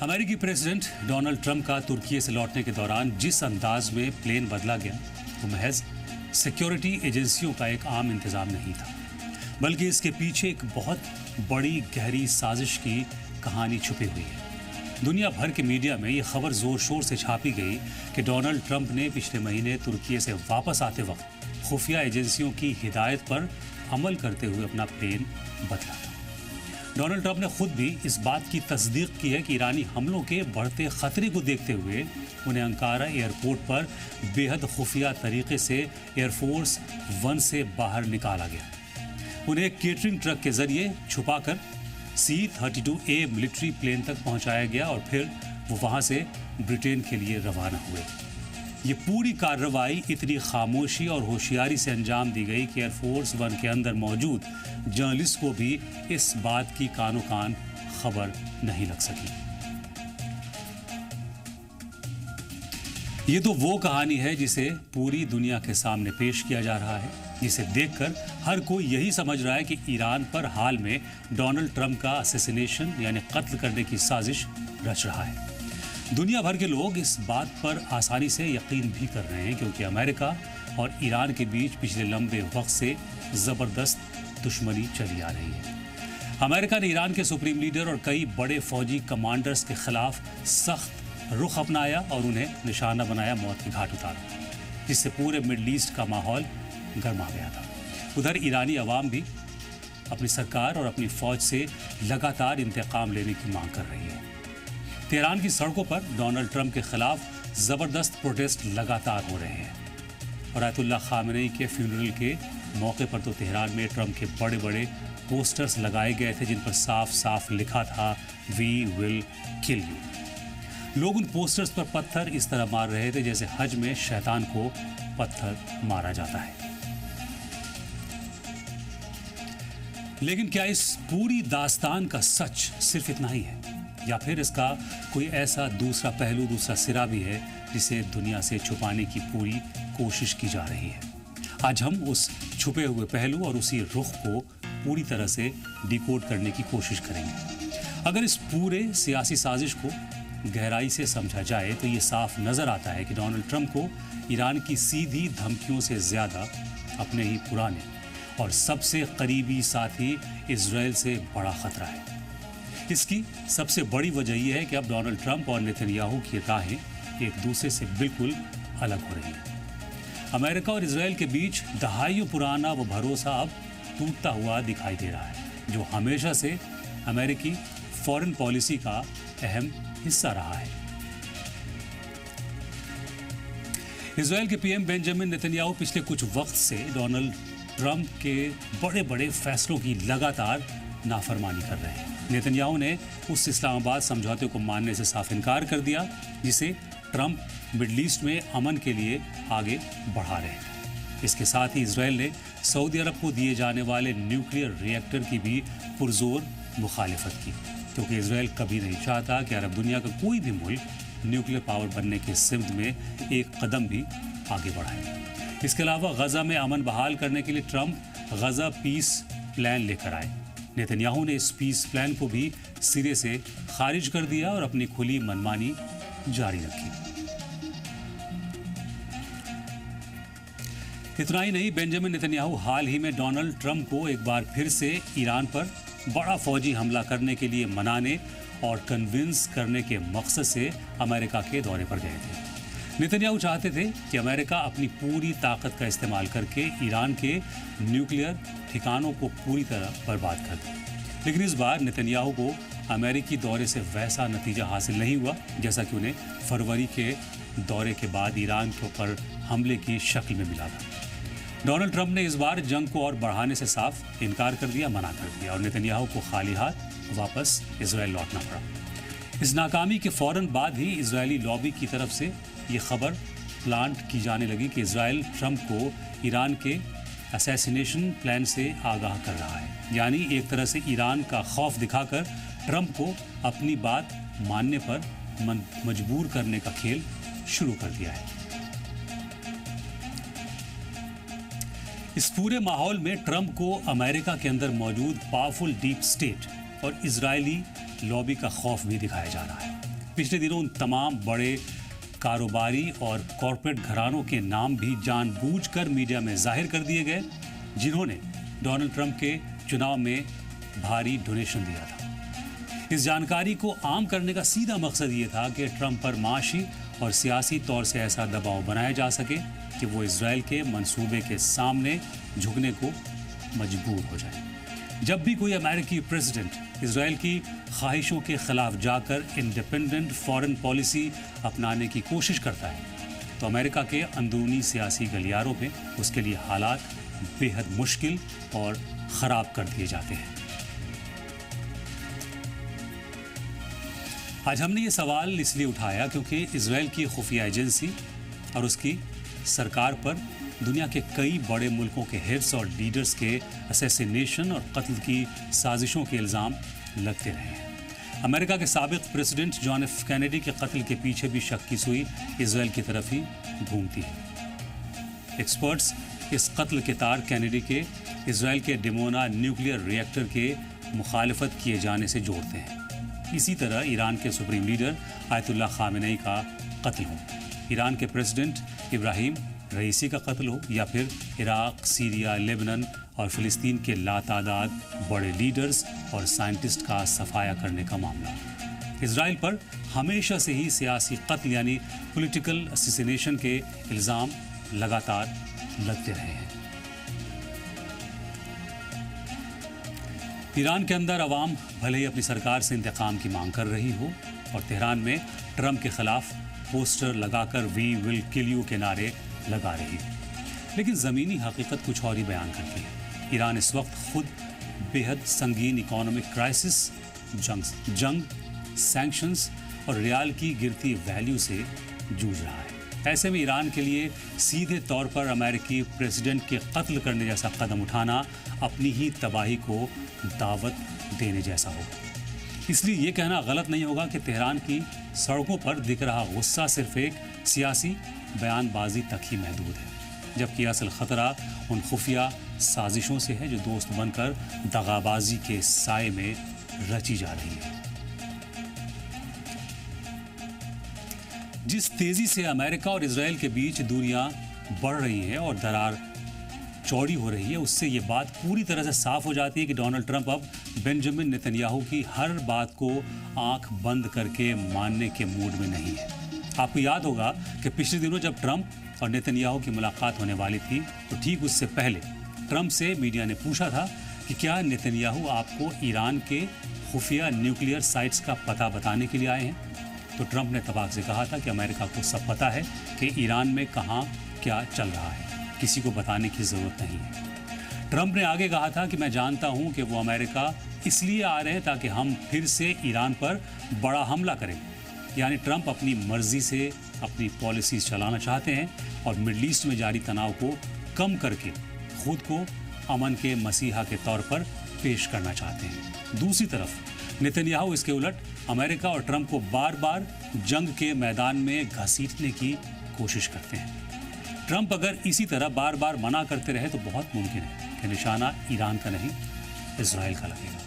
अमेरिकी president Donald Trump का तुर्की से लौटने के दौरान जिस अंदाज में प्लेन बदला गया वो महज सिक्योरिटी एजेंसियों का एक आम इंतजाम नहीं था, बल्कि इसके पीछे एक बहुत बड़ी गहरी साजिश की कहानी छुपी हुई है। दुनिया भर के मीडिया में ये खबर जोर शोर से छापी गई कि डोनाल्ड ट्रंप ने पिछले महीने तुर्की से वापस आते वक्त खुफिया एजेंसियों की हिदायत पर अमल करते हुए अपना प्लेन बदला था। डोनाल्ड ट्रंप ने खुद भी इस बात की तस्दीक की है कि ईरानी हमलों के बढ़ते खतरे को देखते हुए उन्हें अंकारा एयरपोर्ट पर बेहद खुफिया तरीके से एयरफोर्स वन से बाहर निकाला गया। उन्हें एक केटरिंग ट्रक के जरिए छुपाकर C-32A मिलिट्री प्लेन तक पहुंचाया गया और फिर वो वहां से ब्रिटेन के लिए रवाना हुए। ये पूरी कार्रवाई इतनी खामोशी और होशियारी से अंजाम दी गई कि एयरफोर्स वन के अंदर मौजूद जर्नलिस्ट को भी इस बात की कानो कान खबर नहीं लग सकी। ये तो वो कहानी है जिसे पूरी दुनिया के सामने पेश किया जा रहा है, जिसे देखकर हर कोई यही समझ रहा है कि ईरान पर हाल में डोनाल्ड ट्रंप का असैसिनेशन यानी कत्ल करने की साजिश रच रहा है। दुनिया भर के लोग इस बात पर आसानी से यकीन भी कर रहे हैं क्योंकि अमेरिका और ईरान के बीच पिछले लंबे वक्त से ज़बरदस्त दुश्मनी चली आ रही है। अमेरिका ने ईरान के सुप्रीम लीडर और कई बड़े फौजी कमांडर्स के खिलाफ सख्त रुख अपनाया और उन्हें निशाना बनाया, मौत के घाट उतारा, जिससे पूरे मिडल ईस्ट का माहौल गर्मा गया था। उधर ईरानी अवाम भी अपनी सरकार और अपनी फौज से लगातार इंतकाम लेने की मांग कर रही है। तेहरान की सड़कों पर डोनाल्ड ट्रंप के खिलाफ जबरदस्त प्रोटेस्ट लगातार हो रहे हैं और आयतुल्लाह खामेनी के फ्यूनरल के मौके पर तो तेहरान में ट्रंप के बड़े बड़े पोस्टर्स लगाए गए थे जिन पर साफ साफ लिखा था वी विल किल यू। लोग उन पोस्टर्स पर पत्थर इस तरह मार रहे थे जैसे हज में शैतान को पत्थर मारा जाता है। लेकिन क्या इस पूरी दास्तान का सच सिर्फ इतना ही है या फिर इसका कोई ऐसा दूसरा पहलू, दूसरा सिरा भी है जिसे दुनिया से छुपाने की पूरी कोशिश की जा रही है? आज हम उस छुपे हुए पहलू और उसी रुख को पूरी तरह से डिकोड करने की कोशिश करेंगे। अगर इस पूरे सियासी साजिश को गहराई से समझा जाए तो ये साफ नजर आता है कि डोनाल्ड ट्रंप को ईरान की सीधी धमकियों से ज्यादा अपने ही पुराने और सबसे करीबी साथी इजराइल से बड़ा खतरा है। इसकी सबसे बड़ी वजह यह है कि अब डोनाल्ड ट्रंप और नेतन्याहू की राहें एक दूसरे से बिल्कुल अलग हो रही हैं। अमेरिका और इजराइल के बीच दहाइयों पुराना वो भरोसा अब टूटता हुआ दिखाई दे रहा है, जो हमेशा से अमेरिकी फॉरेन पॉलिसी का अहम हिस्सा रहा है। इजराइल के पीएम बेंजामिन नेतन्याहू पिछले कुछ वक्त से डोनाल्ड ट्रंप के बड़े बड़े फैसलों की लगातार नाफरमानी कर रहे हैं। नेतन्याहू ने उस इस्लामाबाद समझौते को मानने से साफ इनकार कर दिया जिसे ट्रंप मिडल ईस्ट में अमन के लिए आगे बढ़ा रहे हैं। इसके साथ ही इजराइल ने सऊदी अरब को दिए जाने वाले न्यूक्लियर रिएक्टर की भी पुरजोर मुखालिफत की, क्योंकि इजराइल कभी नहीं चाहता कि अरब दुनिया का कोई भी मुल्क न्यूक्लियर पावर बनने के सिमत में एक कदम भी आगे बढ़ाए। इसके अलावा गजा में अमन बहाल करने के लिए ट्रंप गजा पीस प्लान लेकर आए। नेतन्याहू ने इस पीस प्लान को भी सिरे से खारिज कर दिया और अपनी खुली मनमानी जारी रखी। इतना ही नहीं, बेंजामिन नेतन्याहू हाल ही में डोनाल्ड ट्रंप को एक बार फिर से ईरान पर बड़ा फौजी हमला करने के लिए मनाने और कन्विंस करने के मकसद से अमेरिका के दौरे पर गए थे। नेतन्याहू चाहते थे कि अमेरिका अपनी पूरी ताकत का इस्तेमाल करके ईरान के न्यूक्लियर ठिकानों को पूरी तरह बर्बाद कर दे। लेकिन इस बार नेतन्याहू को अमेरिकी दौरे से वैसा नतीजा हासिल नहीं हुआ जैसा कि उन्हें फरवरी के दौरे के बाद ईरान के ऊपर हमले की शक्ल में मिला था। डोनाल्ड ट्रंप ने इस बार जंग को और बढ़ाने से साफ इनकार कर दिया, मना कर दिया और नेतन्याहू को खाली हाथ वापस इजराइल लौटना पड़ा। इस नाकामी के फौरन बाद ही इजरायली लॉबी की तरफ से ये खबर प्लांट की जाने लगी कि इजराइल ट्रंप को ईरान के असैसिनेशन प्लान से आगाह कर रहा है, यानी एक तरह से ईरान का खौफ दिखाकर ट्रंप को अपनी बात मानने पर मजबूर करने का खेल शुरू कर दिया है। इस पूरे माहौल में ट्रंप को अमेरिका के अंदर मौजूद पावरफुल डीप स्टेट और इजरायली लॉबी का खौफ भी दिखाया जा रहा है। पिछले दिनों उन तमाम बड़े कारोबारी और कॉरपोरेट घरानों के नाम भी जानबूझकर मीडिया में जाहिर कर दिए गए जिन्होंने डोनाल्ड ट्रंप के चुनाव में भारी डोनेशन दिया था। इस जानकारी को आम करने का सीधा मकसद ये था कि ट्रंप पर माशी और सियासी तौर से ऐसा दबाव बनाया जा सके कि वो इजराइल के मंसूबे के सामने झुकने को मजबूर हो जाए। जब भी कोई अमेरिकी प्रेसिडेंट इजराइल की ख्वाहिशों के खिलाफ जाकर इंडिपेंडेंट फॉरेन पॉलिसी अपनाने की कोशिश करता है तो अमेरिका के अंदरूनी सियासी गलियारों में उसके लिए हालात बेहद मुश्किल और ख़राब कर दिए जाते हैं। आज हमने ये सवाल इसलिए उठाया क्योंकि इजराइल की खुफिया एजेंसी और उसकी सरकार पर दुनिया के कई बड़े मुल्कों के हेड्स और लीडर्स के असैसिनेशन और कत्ल की साजिशों के इल्ज़ाम लगते रहे हैं। अमेरिका के साबिक प्रेसिडेंट जॉन एफ कैनेडी के कत्ल के पीछे भी शक की सुई इजराइल की तरफ ही घूमती है। एक्सपर्ट्स इस कत्ल के तार कैनेडी के इजराइल के डिमोना न्यूक्लियर रिएक्टर के मुखालफत किए जाने से जोड़ते हैं। इसी तरह ईरान के सुप्रीम लीडर आयतुल्लाह खामेनेई का कत्ल हो, ईरान के प्रेसिडेंट इब्राहिम रईसी का कत्ल हो या फिर इराक, सीरिया, लेबनान और फिलिस्तीन के लातादाद बड़े लीडर्स और साइंटिस्ट का सफाया करने का मामला हो। इजराइल पर हमेशा से ही सियासी कत्ल यानी पॉलिटिकल असैसिनेशन के इल्ज़ाम लगातार लगते रहे हैं। ईरान के अंदर अवाम भले ही अपनी सरकार से इंतकाम की मांग कर रही हो और तेहरान में ट्रंप के खिलाफ पोस्टर लगाकर वी विल किल यू के नारे लगा रही है, लेकिन ज़मीनी हकीकत कुछ और ही बयान करती है। ईरान इस वक्त खुद बेहद संगीन इकोनॉमिक क्राइसिस, जंग, सैंक्शंस और रियाल की गिरती वैल्यू से जूझ रहा है। ऐसे में ईरान के लिए सीधे तौर पर अमेरिकी प्रेसिडेंट के कत्ल करने जैसा कदम उठाना अपनी ही तबाही को दावत देने जैसा होगा। इसलिए ये कहना गलत नहीं होगा कि तेहरान की सड़कों पर दिख रहा गुस्सा सिर्फ एक सियासी बयानबाजी तक ही महदूद है, जबकि असल खतरा उन खुफिया साजिशों से है जो दोस्त बनकर दगाबाजी के साए में रची जा रही है। जिस तेजी से अमेरिका और इजराइल के बीच दूरियां बढ़ रही हैं और दरार चौड़ी हो रही है, उससे ये बात पूरी तरह से साफ हो जाती है कि डोनाल्ड ट्रंप अब बेंजामिन नेतन्याहू की हर बात को आंख बंद करके मानने के मूड में नहीं है। आपको याद होगा कि पिछले दिनों जब ट्रंप और नेतन्याहू की मुलाकात होने वाली थी तो ठीक उससे पहले ट्रंप से मीडिया ने पूछा था कि क्या नेतन्याहू आपको ईरान के खुफिया न्यूक्लियर साइट्स का पता बताने के लिए आए हैं? तो ट्रंप ने तबाक से कहा था कि अमेरिका को सब पता है कि ईरान में कहाँ क्या चल रहा है, किसी को बताने की ज़रूरत नहीं है। ट्रंप ने आगे कहा था कि मैं जानता हूं कि वो अमेरिका इसलिए आ रहे हैं ताकि हम फिर से ईरान पर बड़ा हमला करें। यानी ट्रंप अपनी मर्जी से अपनी पॉलिसीज चलाना चाहते हैं और मिडल ईस्ट में जारी तनाव को कम करके खुद को अमन के मसीहा के तौर पर पेश करना चाहते हैं। दूसरी तरफ नेतन्याहू इसके उलट अमेरिका और ट्रंप को बार बार जंग के मैदान में घसीटने की कोशिश करते हैं। ट्रंप अगर इसी तरह बार बार मना करते रहे तो बहुत मुमकिन है कि निशाना ईरान का नहीं, इजराइल का लगेगा।